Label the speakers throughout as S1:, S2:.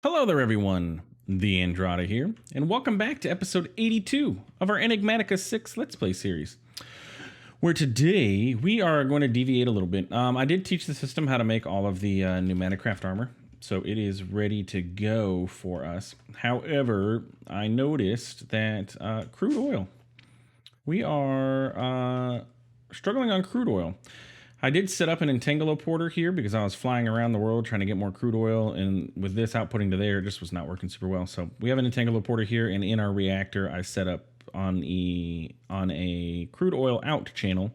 S1: Hello there, everyone. TheAndrata here, and welcome back to episode 82 of our Enigmatica 6 Let's Play series, where today we are going to deviate a little bit. I did teach the system how to make all of the Pneumaticraft armor, so it is ready to go for us. However, I noticed that crude oil. We are struggling on crude oil. I did set up an entangloporter here because I was flying around the world trying to get more crude oil, and with this outputting to there, it just was not working super well. So we have an entangloporter here, and in our reactor, I set up on a crude oil out channel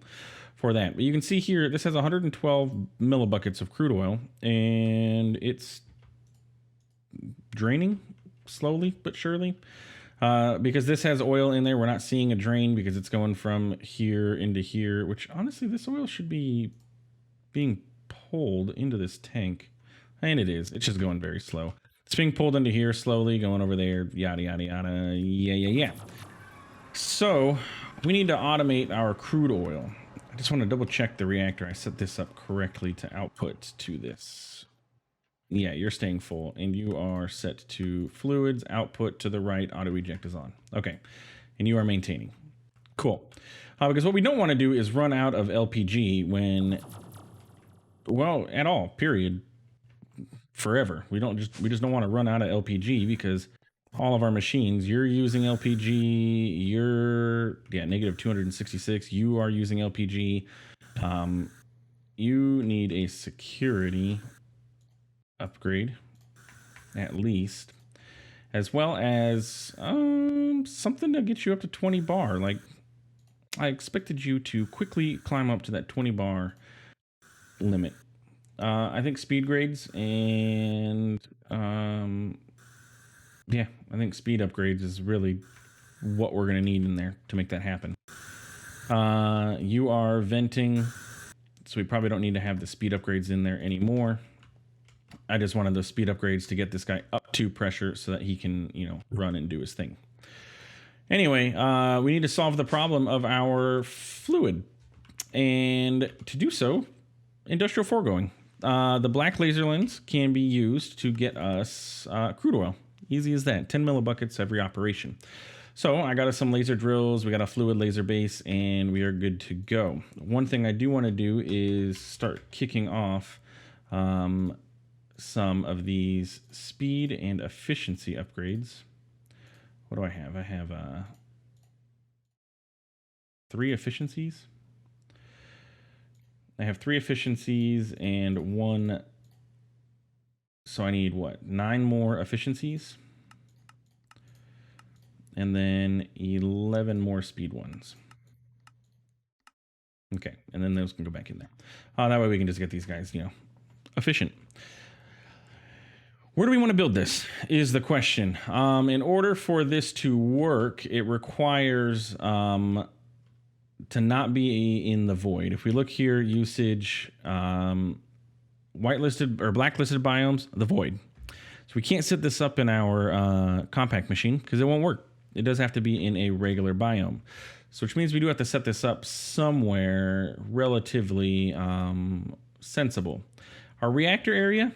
S1: for that. But you can see here, this has 112 millibuckets of crude oil, and it's draining slowly but surely. Because this has oil in there, we're not seeing a drain because it's going from here into here, which honestly, this oil should be being pulled into this tank. And it is. It's just going very slow. It's being pulled into here slowly, going over there, yada, yada, yada, yeah. So we need to automate our crude oil. I just want to double check the reactor. I set this up correctly to output to this. Yeah, you're staying full, and you are set to fluids, output to the right, auto eject is on. Okay, and you are maintaining. Cool. Because what we don't want to do is run out of LPG when, well, at all, period, forever. We just don't want to run out of LPG because all of our machines, you're using LPG, negative 266, you are using LPG. You need a security upgrade, at least, as well as something to get you up to 20 bar. Like, I expected you to quickly climb up to that 20 bar limit. I think speed grades and yeah, I think speed upgrades is really what we're going to need in there to make that happen. You are venting, so we probably don't need to have the speed upgrades in there anymore. I just wanted those speed upgrades to get this guy up to pressure so that he can, run and do his thing. Anyway, we need to solve the problem of our fluid. And to do so, industrial foregoing. The black laser lens can be used to get us crude oil. Easy as that. 10 millibuckets every operation. So I got us some laser drills. We got a fluid laser base, and we are good to go. One thing I do want to do is start kicking off some of these speed and efficiency upgrades. What do I have? I have 3 efficiencies. I have 3 efficiencies and 1. So I need what? 9 more efficiencies. And then 11 more speed ones. Okay, and then those can go back in there. That way we can just get these guys, efficient. Where do we want to build this is the question. In order for this to work, it requires to not be in the void. If we look here, usage, whitelisted or blacklisted biomes, the void. So we can't set this up in our compact machine because it won't work. It does have to be in a regular biome. So which means we do have to set this up somewhere relatively sensible. Our reactor area,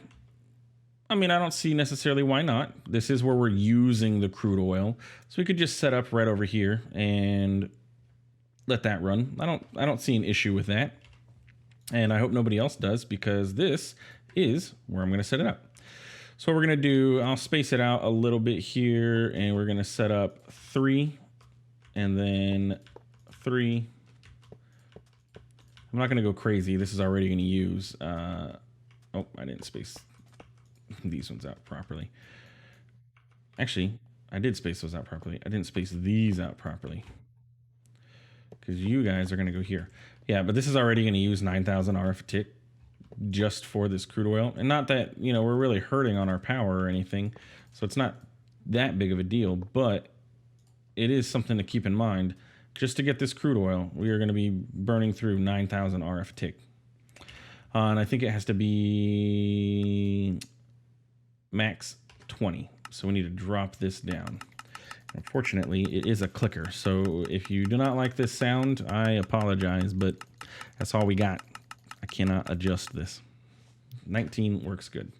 S1: I mean, I don't see necessarily why not. This is where we're using the crude oil. So we could just set up right over here and let that run. I don't see an issue with that. And I hope nobody else does, because this is where I'm going to set it up. So what we're going to do, I'll space it out a little bit here, and we're going to set up 3 and then 3. I'm not going to go crazy. This is already going to use, oh, I didn't space these ones out properly. Actually, I did space those out properly. I didn't space these out properly, because you guys are going to go here. Yeah, but this is already going to use 9,000 RF a tick just for this crude oil. And not that, we're really hurting on our power or anything. So it's not that big of a deal, but it is something to keep in mind. Just to get this crude oil, we are going to be burning through 9,000 RF a tick. And I think it has to be max 20. So we need to drop this down. Unfortunately, it is a clicker. So if you do not like this sound, I apologize, but that's all we got. I cannot adjust this. 19 works good.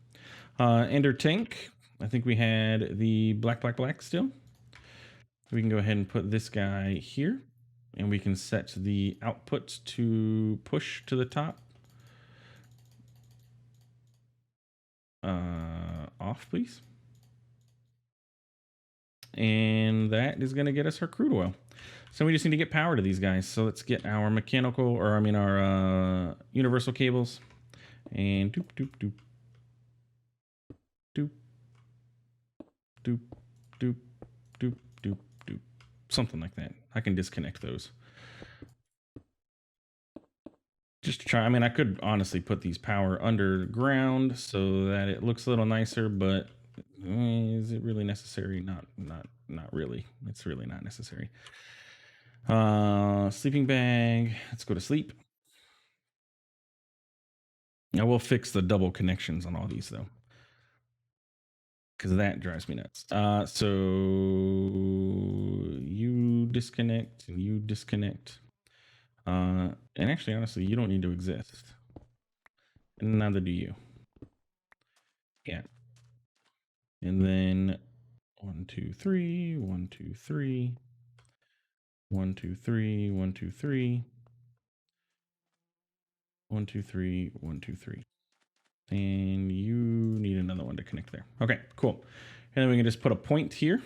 S1: Ender tank. I think we had the black still. We can go ahead and put this guy here, and we can set the output to push to the top. Off, please. And that is going to get us our crude oil. So we just need to get power to these guys. So let's get our mechanical, or I mean our universal cables. And doop, doop, doop. Doop. Doop, doop, doop, doop, doop. Something like that. I can disconnect those. Just to try. I mean, I could honestly put these power underground so that it looks a little nicer, but is it really necessary? Not really. It's really not necessary. Sleeping bag. Let's go to sleep. I will fix the double connections on all these though, because that drives me nuts. So you disconnect and you disconnect. And actually, honestly, you don't need to exist. And neither do you. Yeah. And then 1, 2, 3, 1, 2, 3, 1, 2, 3, 1, 2, 3, 1, 2, 3, 1, 2, 3. And you need another one to connect there. Okay, cool. And then we can just put a point here.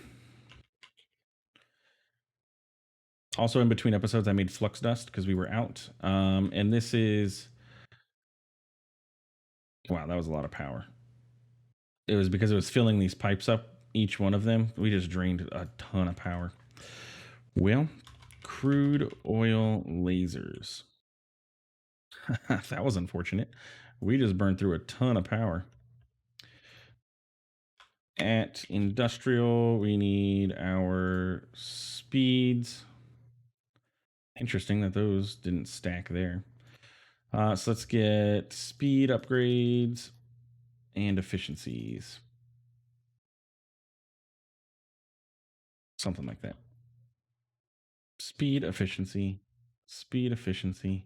S1: Also, in between episodes, I made flux dust because we were out. And this is... Wow, that was a lot of power. It was because it was filling these pipes up, each one of them. We just drained a ton of power. Well, crude oil lasers. That was unfortunate. We just burned through a ton of power. At industrial, we need our speeds. Interesting that those didn't stack there. So let's get speed upgrades and efficiencies. Something like that. Speed efficiency. Speed efficiency.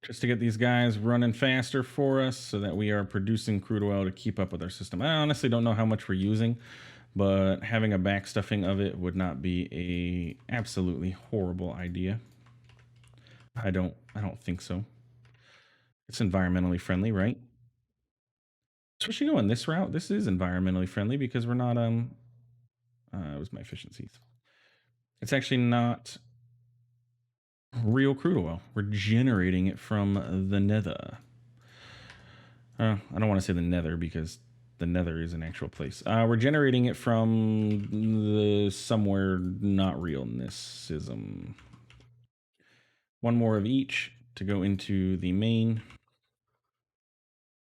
S1: Just to get these guys running faster for us so that we are producing crude oil to keep up with our system. I honestly don't know how much we're using, but having a backstuffing of it would not be a absolutely horrible idea. I don't think so. It's environmentally friendly, right? Especially going this route, this is environmentally friendly because we're not it was my efficiencies. It's actually not real crude oil. We're generating it from the nether. I don't want to say the nether because the nether is an actual place. We're generating it from the somewhere not realnessism. One more of each to go into the main.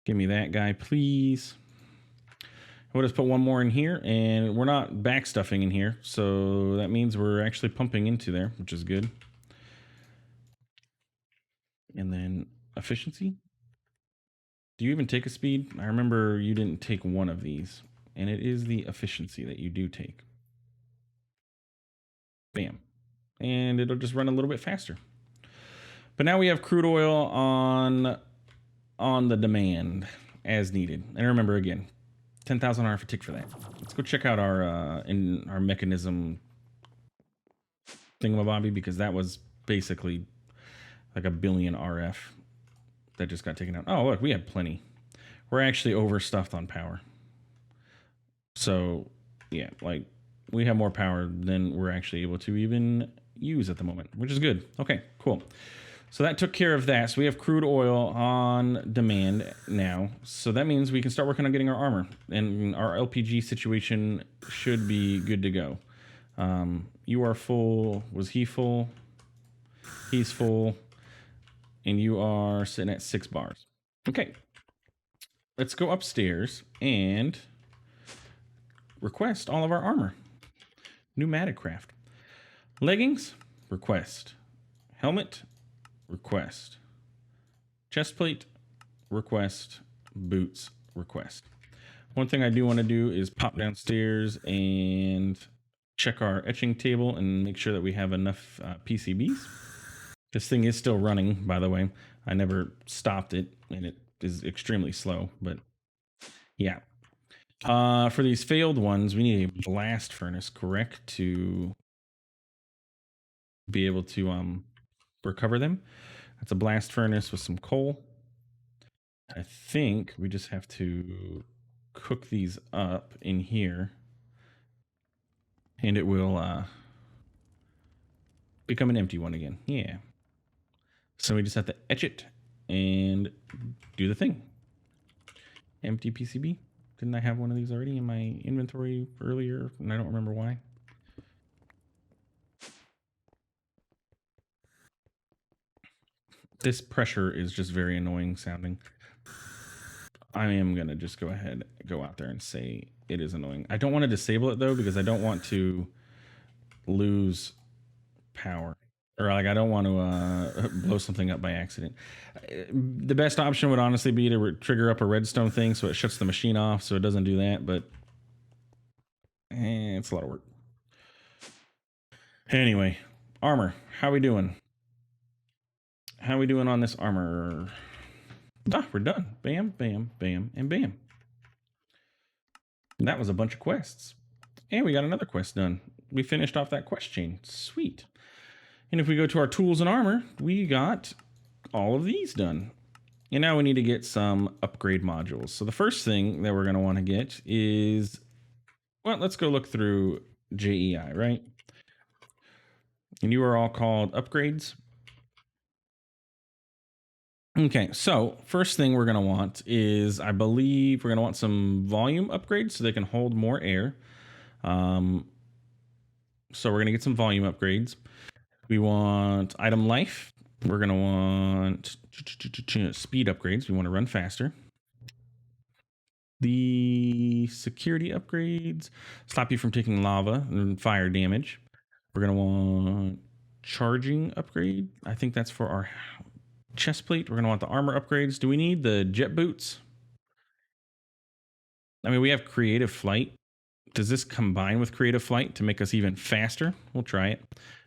S1: Give me that guy, please. We'll just put one more in here, and we're not backstuffing in here, so that means we're actually pumping into there, which is good. And then efficiency. Do you even take a speed? I remember you didn't take one of these, and it is the efficiency that you do take. Bam. And it'll just run a little bit faster. But now we have crude oil on the demand as needed. And remember again, 10,000 RF a tick for that. Let's go check out our mechanism thingamabobby, because that was basically like 1 billion RF that just got taken out. Oh, look, we had plenty. We're actually overstuffed on power. So, yeah, like we have more power than we're actually able to even use at the moment, which is good. Okay, cool. So that took care of that. So we have crude oil on demand now. So that means we can start working on getting our armor. And our LPG situation should be good to go. You are full. Was he full? He's full. And you are sitting at 6 bars. Okay. Let's go upstairs and request all of our armor. Pneumaticraft. Leggings, request. Helmet, request. Chestplate, request. Boots, request. One thing I do want to do is pop downstairs and check our etching table and make sure that we have enough PCBs. This thing is still running, by the way. I never stopped it, and it is extremely slow, but yeah. For these failed ones, we need a blast furnace, correct, to be able to recover them. That's a blast furnace with some coal. I think we just have to cook these up in here, and it will become an empty one again. Yeah. So we just have to etch it and do the thing. Empty PCB. Didn't I have one of these already in my inventory earlier? And I don't remember why. This pressure is just very annoying sounding. I am going to just go ahead, go out there and say it is annoying. I don't want to disable it though, because I don't want to lose power. Or like I don't want to blow something up by accident. The best option would honestly be to trigger up a redstone thing so it shuts the machine off so it doesn't do that, but it's a lot of work. Anyway, armor. How we doing? How we doing on this armor? Ah, we're done. Bam, bam, bam, and bam. And that was a bunch of quests. And we got another quest done. We finished off that quest chain. Sweet. And if we go to our tools and armor, we got all of these done. And now we need to get some upgrade modules. So the first thing that we're going to want to get is, well, let's go look through JEI, right? And you are all called upgrades. Okay, so first thing we're going to want is, I believe we're going to want some volume upgrades so they can hold more air. So we're going to get some volume upgrades. We want item life. We're going to want speed upgrades. We want to run faster. The security upgrades stop you from taking lava and fire damage. We're going to want charging upgrade. I think that's for our chest plate. We're going to want the armor upgrades. Do we need the jet boots? I mean, we have creative flight. Does this combine with creative flight to make us even faster? We'll try it.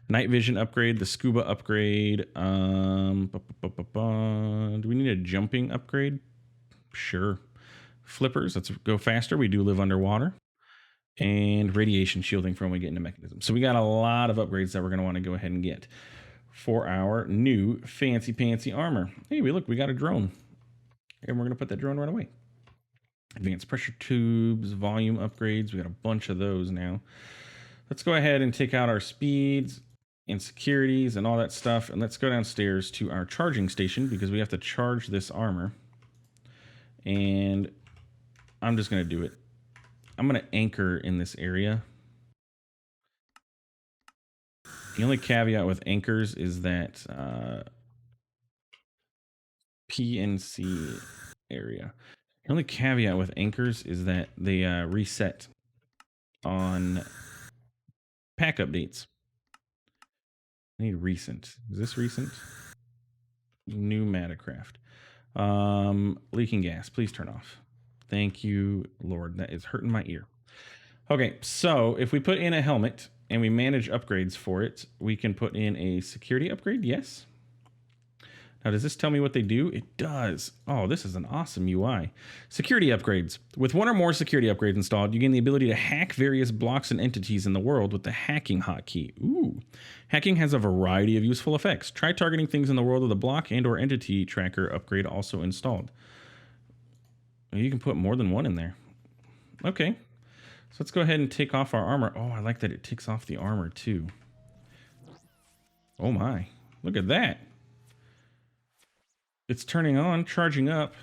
S1: Night vision upgrade, the scuba upgrade. Do we need a jumping upgrade? Sure. Flippers, let's go faster. We do live underwater. And radiation shielding for when we get into mechanisms. So we got a lot of upgrades that we're going to want to go ahead and get for our new fancy pantsy armor. Hey, look, we got a drone. And we're going to put that drone right away. Advanced pressure tubes, volume upgrades. We got a bunch of those now. Let's go ahead and take out our speeds and securities and all that stuff. And let's go downstairs to our charging station because we have to charge this armor. And I'm just going to do it. I'm going to anchor in this area. The only caveat with anchors is that PNC area. The only caveat with anchors is that they reset on pack updates. I need recent. Is this recent? Pneumaticraft. Leaking gas. Please turn off. Thank you, Lord. That is hurting my ear. Okay, so if we put in a helmet and we manage upgrades for it, we can put in a security upgrade. Yes. Now, does this tell me what they do? It does. Oh, this is an awesome UI. Security upgrades. With one or more security upgrades installed, you gain the ability to hack various blocks and entities in the world with the hacking hotkey. Ooh. Hacking has a variety of useful effects. Try targeting things in the world with a block and or entity tracker upgrade also installed. You can put more than one in there. Okay. So let's go ahead and take off our armor. Oh, I like that it takes off the armor too. Oh my. Look at that. It's turning on, charging up.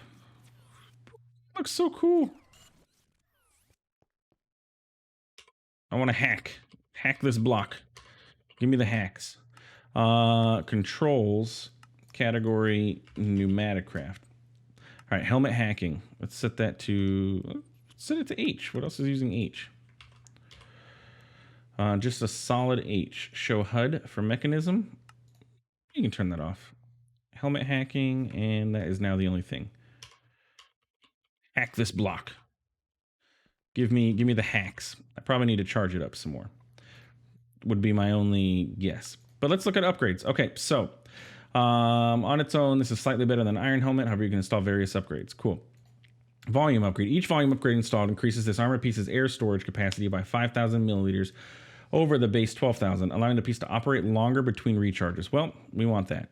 S1: Looks so cool. I want to hack. Hack this block. Give me the hacks. Controls, category, Pneumaticraft. All right, helmet hacking. Let's set that to, let's set it to H. What else is using H? Just a solid H. Show HUD for mechanism. You can turn that off. Helmet hacking, and that is now the only thing. Hack this block. Give me the hacks. I probably need to charge it up some more. Would be my only guess. But let's look at upgrades. Okay, so On its own, this is slightly better than Iron Helmet. However, you can install various upgrades. Cool. Volume upgrade. Each volume upgrade installed increases this armor piece's air storage capacity by 5,000 milliliters over the base 12,000, allowing the piece to operate longer between recharges. Well, we want that.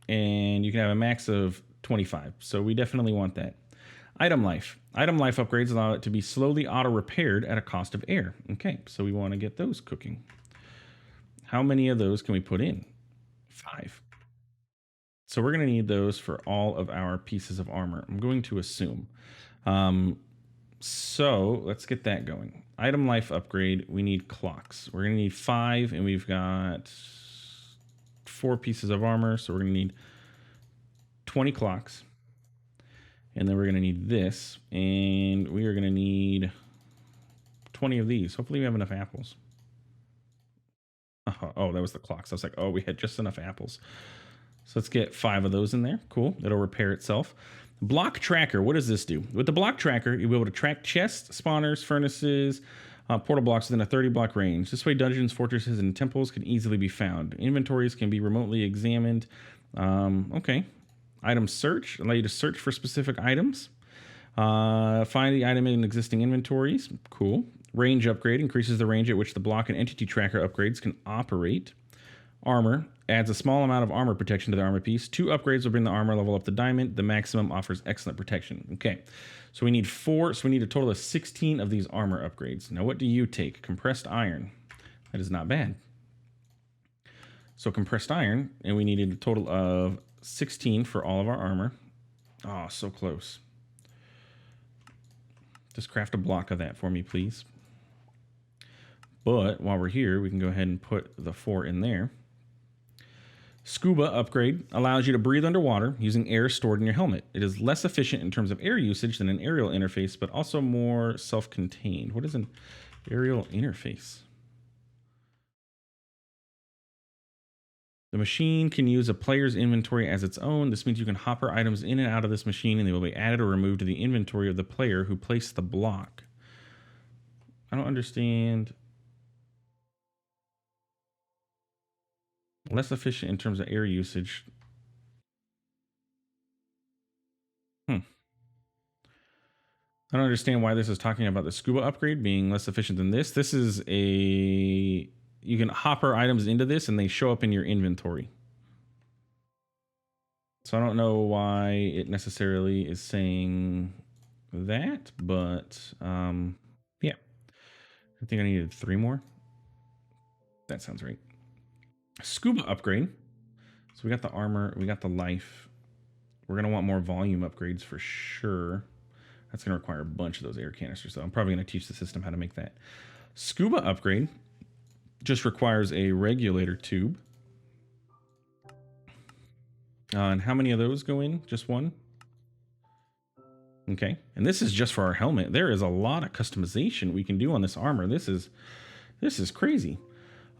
S1: And you can have a max of 25. So we definitely want that. Item life. Item life upgrades allow it to be slowly auto-repaired at a cost of air. Okay, so we want to get those cooking. How many of those can we put in? 5. So we're going to need those for all of our pieces of armor. I'm going to assume. So let's get that going. Item life upgrade. We need clocks. We're going to need 5, and we've got 4 pieces of armor. So we're going to need 20 clocks. And then we're going to need this. And we are going to need 20 of these. Hopefully we have enough apples. Oh, that was the clocks. I was like, oh, we had just enough apples. So let's get 5 of those in there. Cool. It'll repair itself. Block tracker. What does this do? With the block tracker, you'll be able to track chests, spawners, furnaces, portal blocks within a 30 block range. This way, dungeons, fortresses, and temples can easily be found. Inventories can be remotely examined. Okay. Item search. Allow you to search for specific items. Find the item in existing inventories. Cool. Range upgrade. Increases the range at which the block and entity tracker upgrades can operate. Armor. Adds a small amount of armor protection to the armor piece. 2 upgrades will bring the armor level up to diamond. The maximum offers excellent protection. Okay. So we need 4. So we need a total of 16 of these armor upgrades. Now what do you take? Compressed iron. That is not bad. So compressed iron. And we needed a total of 16 for all of our armor. Oh, so close. Just craft a block of that for me, please. But while we're here, we can go ahead and put the 4 in there. Scuba Upgrade allows you to breathe underwater using air stored in your helmet. It is less efficient in terms of air usage than an aerial interface, but also more self-contained. What is an aerial interface? The machine can use a player's inventory as its own. This means you can hopper items in and out of this machine, and they will be added or removed to the inventory of the player who placed the block. I don't understand. Less efficient in terms of air usage. I don't understand why this is talking about the scuba upgrade being less efficient than this. This is a... You can hopper items into this and they show up in your inventory. So I don't know why it necessarily is saying that, but yeah. I think I needed 3 more. That sounds right. Scuba upgrade. So we got the armor, we got the life. We're going to want more volume upgrades for sure. That's going to require a bunch of those air canisters, so I'm probably going to teach the system how to make that. Scuba upgrade just requires a regulator tube. And how many of those go in? Just 1? Okay. And this is just for our helmet. There is a lot of customization we can do on this armor. This is crazy.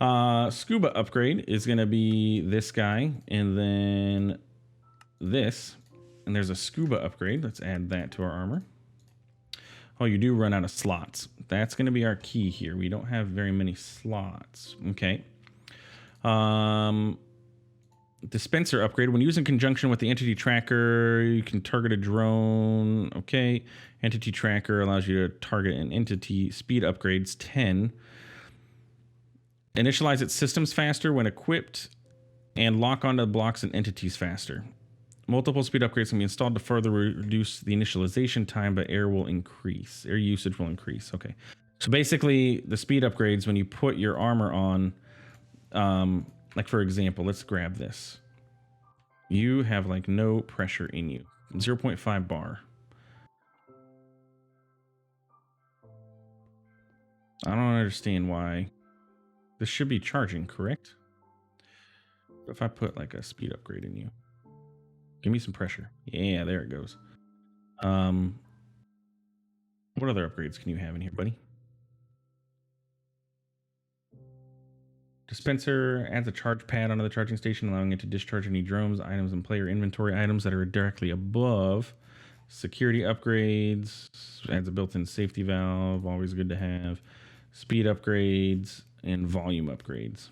S1: Scuba upgrade is going to be this guy, and then this. And there's a scuba upgrade. Let's add that to our armor. Oh, you do run out of slots. That's going to be our key here. We don't have very many slots. Okay. Dispenser upgrade. When used in conjunction with the entity tracker, you can target a drone. Okay. Entity tracker allows you to target an entity. Speed upgrades 10. Initialize its systems faster when equipped and lock onto blocks and entities faster. Multiple speed upgrades can be installed to further reduce the initialization time, but air usage will increase. Okay. So basically, the speed upgrades, when you put your armor on, like for example, let's grab this. You have like no pressure in you. 0.5 bar. I don't understand why. This should be charging, correct? If I put like a speed upgrade in you. Give me some pressure. Yeah, there it goes. What other upgrades can you have in here, buddy? Dispenser adds a charge pad onto the charging station, allowing it to discharge any drones, items, and player inventory items that are directly above. Security upgrades. Adds a built-in safety valve. Always good to have. Speed upgrades and volume upgrades.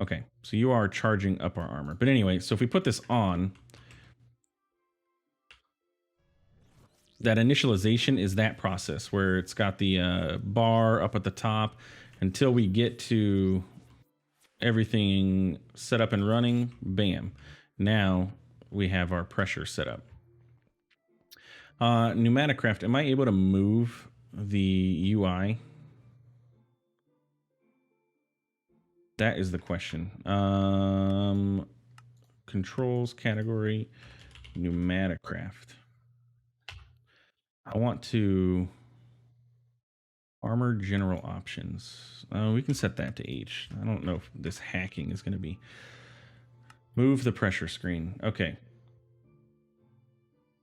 S1: Okay, so you are charging up our armor. But anyway, so if we put this on, that initialization is that process where it's got the bar up at the top until we get to everything set up and running. Bam. Now we have our pressure set up. Pneumaticraft, am I able to move the UI? That is the question. Controls category, Pneumaticraft. I want to armor general options. We can set that to H. I don't know if this hacking is going to be. Move the pressure screen. Okay.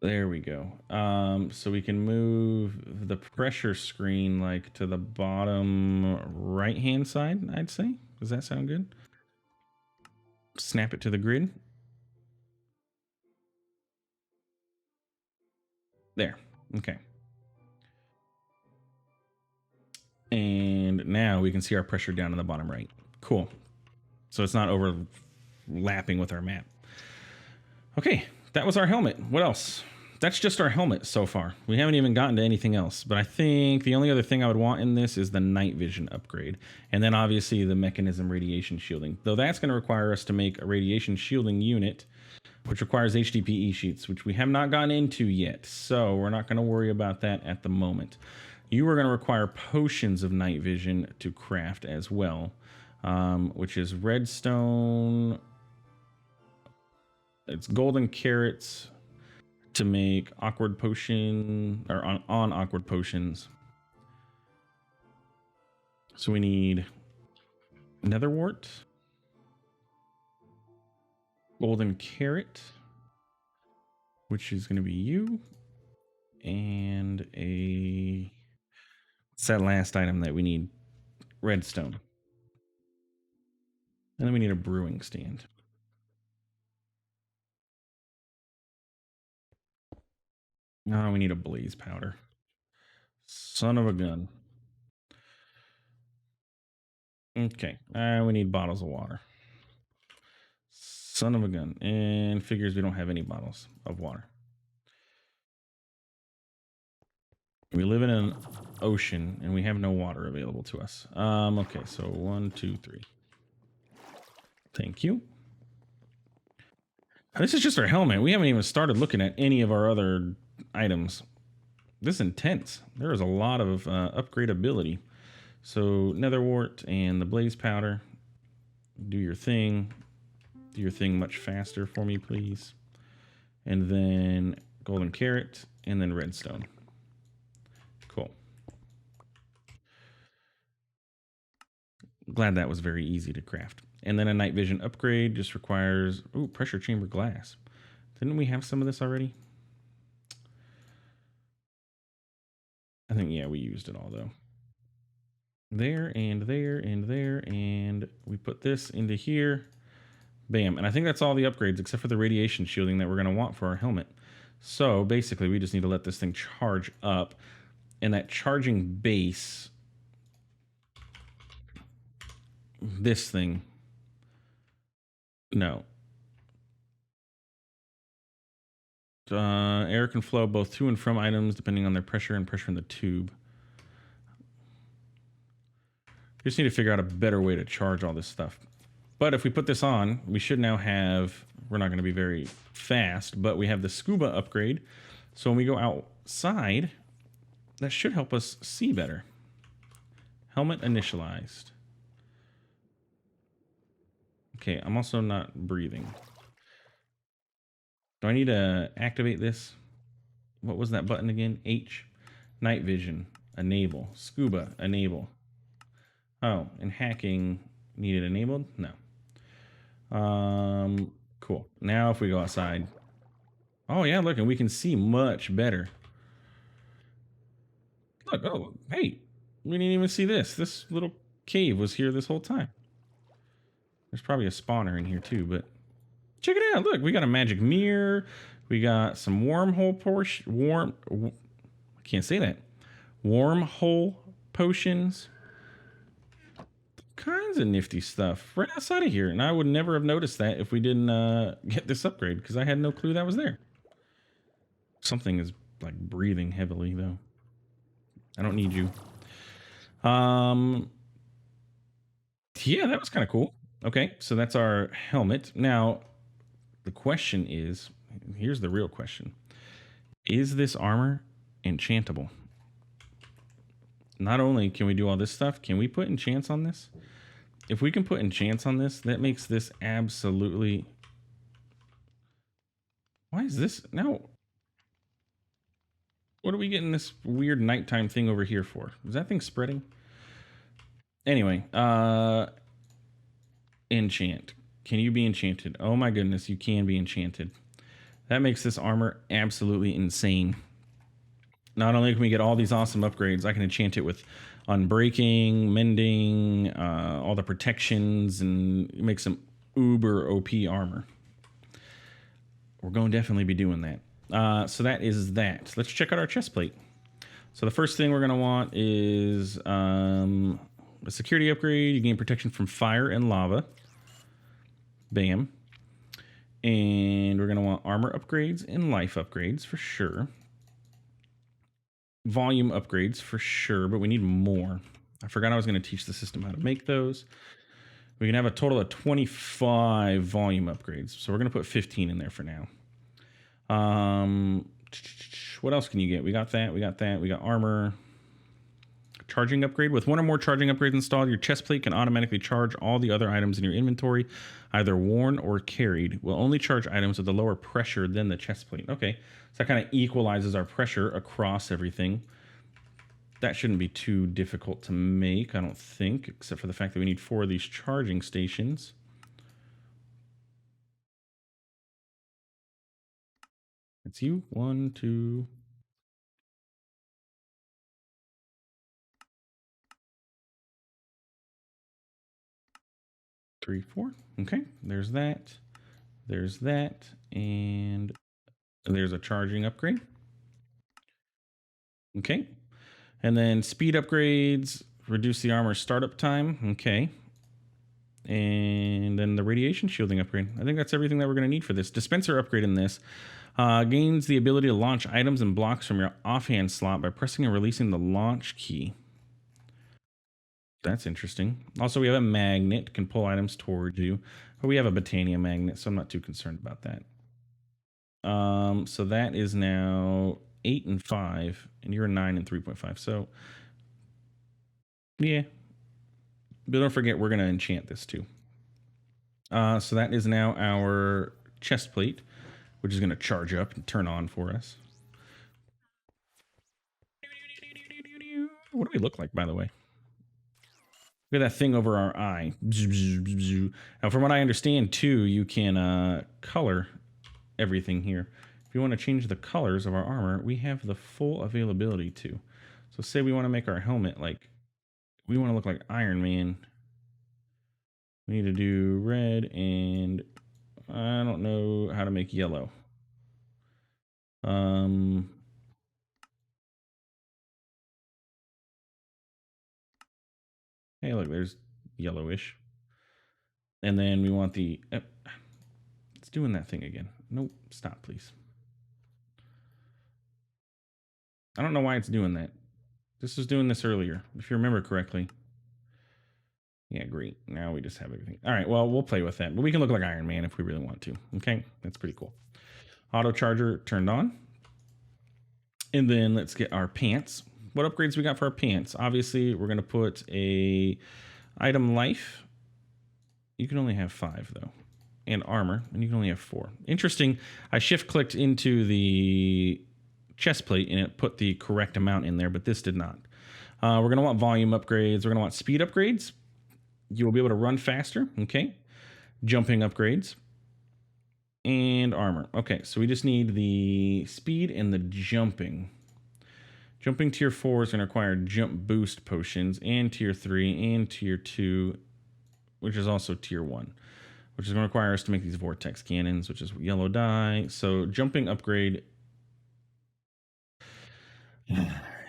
S1: There we go. So we can move the pressure screen like to the bottom right hand side, I'd say. Does that sound good? Snap it to the grid. There. Okay. And now we can see our pressure down in the bottom right. Cool. So it's not overlapping with our map. Okay, that was our helmet. What else? That's just our helmet so far. We haven't even gotten to anything else. But I think the only other thing I would want in this is the night vision upgrade. And then obviously the mechanism radiation shielding. Though that's going to require us to make a radiation shielding unit, which requires HDPE sheets, which we have not gotten into yet. So we're not going to worry about that at the moment. You are going to require potions of night vision to craft as well, which is redstone. It's golden carrots to make awkward potion, or on awkward potions. So we need nether wart, golden carrot, which is going to be you, and a... What's that last item that we need? Redstone. And then we need a brewing stand. No, we need a blaze powder. Son of a gun. Okay, we need bottles of water. Son of a gun. And figures we don't have any bottles of water. We live in an ocean and we have no water available to us. Okay, so 1, 2, 3. Thank you. This is just our helmet. We haven't even started looking at any of our other items. This is intense. There is a lot of upgradability. So nether wart and the blaze powder. Do your thing. Do your thing much faster for me, please. And then golden carrot and then redstone. Cool. Glad that was very easy to craft. And then a night vision upgrade just requires, ooh, pressure chamber glass. Didn't we have some of this already? I think, yeah, we used it all though. There and there and there, and we put this into here. Bam. And I think that's all the upgrades except for the radiation shielding that we're going to want for our helmet. So basically we just need to let this thing charge up, and that charging base, this thing, no. Air can flow both to and from items depending on their pressure and pressure in the tube. We just need to figure out a better way to charge all this stuff. But if we put this on, we should now have, we're not going to be very fast, but we have the Scuba Upgrade. So when we go outside, that should help us see better. Helmet initialized. Okay, I'm also not breathing. Do I need to activate this? What was that button again? H. Night vision. Enable. Scuba. Enable. Oh, and hacking needed enabled? No. Cool. Now if we go outside. Oh yeah, look, and we can see much better. Look, oh, hey. We didn't even see this. This little cave was here this whole time. There's probably a spawner in here too, but check it out. Look, we got a magic mirror. We got some wormhole portion. I can't say that. Wormhole potions. kinds of nifty stuff right outside of here. And I would never have noticed that if we didn't get this upgrade, because I had no clue that was there. Something is like breathing heavily though. I don't need you. Yeah, that was kind of cool. Okay, so that's our helmet. Now, the question is, here's the real question. Is this armor enchantable? Not only can we do all this stuff, can we put enchants on this? If we can put enchants on this, that makes this absolutely... Why is this... Now, what are we getting this weird nighttime thing over here for? Is that thing spreading? Anyway, enchant. Can you be enchanted? Oh my goodness, you can be enchanted. That makes this armor absolutely insane. Not only can we get all these awesome upgrades, I can enchant it with unbreaking, mending, all the protections, and make some uber OP armor. We're going to definitely be doing that. So that is that. Let's check out our chest plate. So the first thing we're going to want is a security upgrade. You gain protection from fire and lava. Bam. And we're going to want armor upgrades and life upgrades for sure. Volume upgrades for sure, but we need more. I forgot I was going to teach the system how to make those. We can have a total of 25 volume upgrades. So we're going to put 15 in there for now. What else can you get? We got that. We got that. We got armor. Charging upgrade. With one or more charging upgrades installed, your chest plate can automatically charge all the other items in your inventory, either worn or carried. Will only charge items with a lower pressure than the chest plate. Okay, so that kind of equalizes our pressure across everything. That shouldn't be too difficult to make, I don't think, except for the fact that we need 4 of these charging stations. It's you. 1, 2... 3, 4. Okay, there's that. There's that. And there's a charging upgrade. Okay. And then speed upgrades, reduce the armor startup time. Okay. And then the radiation shielding upgrade. I think that's everything that we're going to need for this. Dispenser upgrade in this gains the ability to launch items and blocks from your offhand slot by pressing and releasing the launch key. That's interesting. Also, we have a magnet, can pull items towards you. But we have a Botania magnet, so I'm not too concerned about that. So that is now 8 and 5, and you're a 9 and 3.5. So, yeah. But don't forget, we're going to enchant this too. So that is now our chest plate, which is going to charge up and turn on for us. What do we look like, by the way? Look at that thing over our eye. Now, from what I understand, too, you can color everything here. If you want to change the colors of our armor, we have the full availability to. So say we want to make our helmet like, we want to look like Iron Man. We need to do red and I don't know how to make yellow. Hey, look, there's yellowish. And then we want the... it's doing that thing again. Nope, stop, please. I don't know why it's doing that. This was doing this earlier, if you remember correctly. Yeah, great. Now we just have everything. All right, well, we'll play with that. But we can look like Iron Man if we really want to. Okay, that's pretty cool. Auto charger turned on. And then let's get our pants. What upgrades we got for our pants? Obviously, we're going to put a item life. You can only have 5, though. And armor, and you can only have 4. Interesting. I shift-clicked into the chest plate, and it put the correct amount in there, but this did not. We're going to want volume upgrades. We're going to want speed upgrades. You will be able to run faster. Okay. Jumping upgrades. And armor. Okay, so we just need the speed and the jumping. Jumping tier 4 is going to require jump boost potions, and tier 3 and tier 2, which is also tier 1, which is going to require us to make these vortex cannons, which is yellow dye. So jumping upgrade.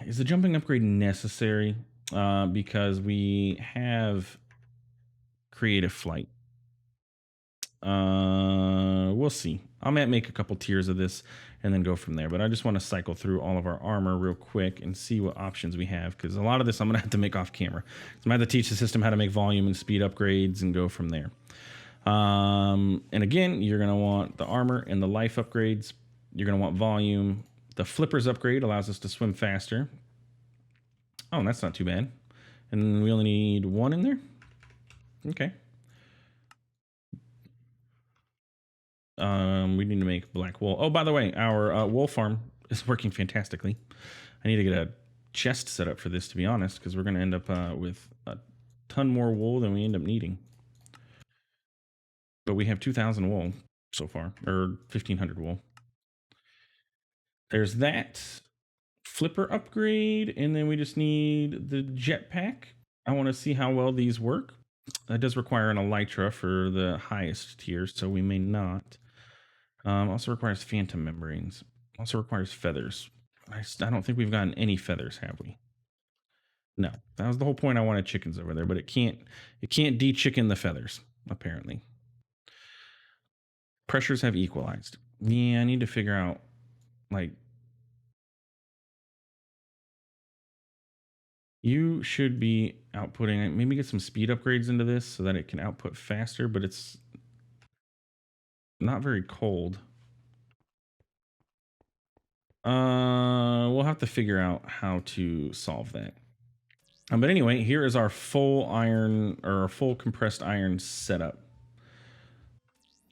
S1: Is the jumping upgrade necessary? Because we have creative flight. We'll see. I might make a couple tiers of this and then go from there. But I just want to cycle through all of our armor real quick and see what options we have, because a lot of this I'm going to have to make off camera. So I'm going to have to teach the system how to make volume and speed upgrades and go from there. And again, you're going to want the armor and the life upgrades. You're going to want volume. The flippers upgrade allows us to swim faster. Oh, that's not too bad. And we only need one in there. Okay. We need to make black wool. Oh, by the way, our wool farm is working fantastically. I need to get a chest set up for this, to be honest, because we're going to end up with a ton more wool than we end up needing. But we have 2,000 wool so far, or 1,500 wool. There's that flipper upgrade, and then we just need the jetpack. I want to see how well these work. That does require an elytra for the highest tier, so we may not. Also requires phantom membranes. Also requires feathers. I don't think we've gotten any feathers, have we? No. That was the whole point. I wanted chickens over there, but it can't de-chicken the feathers, apparently. Pressures have equalized. Yeah, I need to figure out, like, you should be outputting, maybe get some speed upgrades into this so that it can output faster, but it's not very cold. We'll have to figure out how to solve that. But anyway, here is our full iron, or our full compressed iron setup.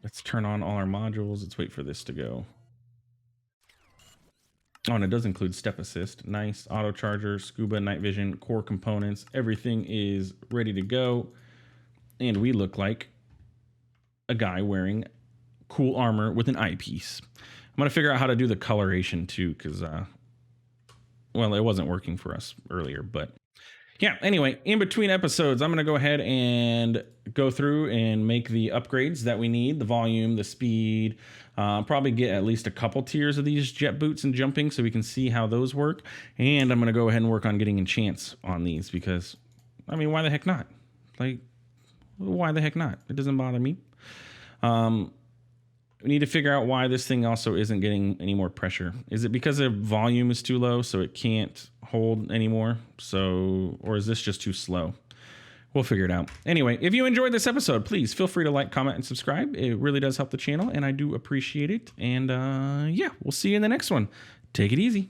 S1: Let's turn on all our modules. Let's wait for this to go. Oh, and it does include step assist. Nice. Auto charger, scuba, night vision, core components. Everything is ready to go. And we look like a guy wearing cool armor with an eyepiece. I'm going to figure out how to do the coloration too, because, well, it wasn't working for us earlier, but yeah, anyway, in between episodes, I'm going to go ahead and go through and make the upgrades that we need, the volume, the speed, probably get at least a couple tiers of these jet boots and jumping so we can see how those work. And I'm going to go ahead and work on getting enchants on these because, I mean, why the heck not? Like, why the heck not? It doesn't bother me. We need to figure out why this thing also isn't getting any more pressure. Is it because the volume is too low so it can't hold anymore? So, or is this just too slow? We'll figure it out. Anyway, if you enjoyed this episode, please feel free to like, comment, and subscribe. It really does help the channel, and I do appreciate it. And yeah, we'll see you in the next one. Take it easy.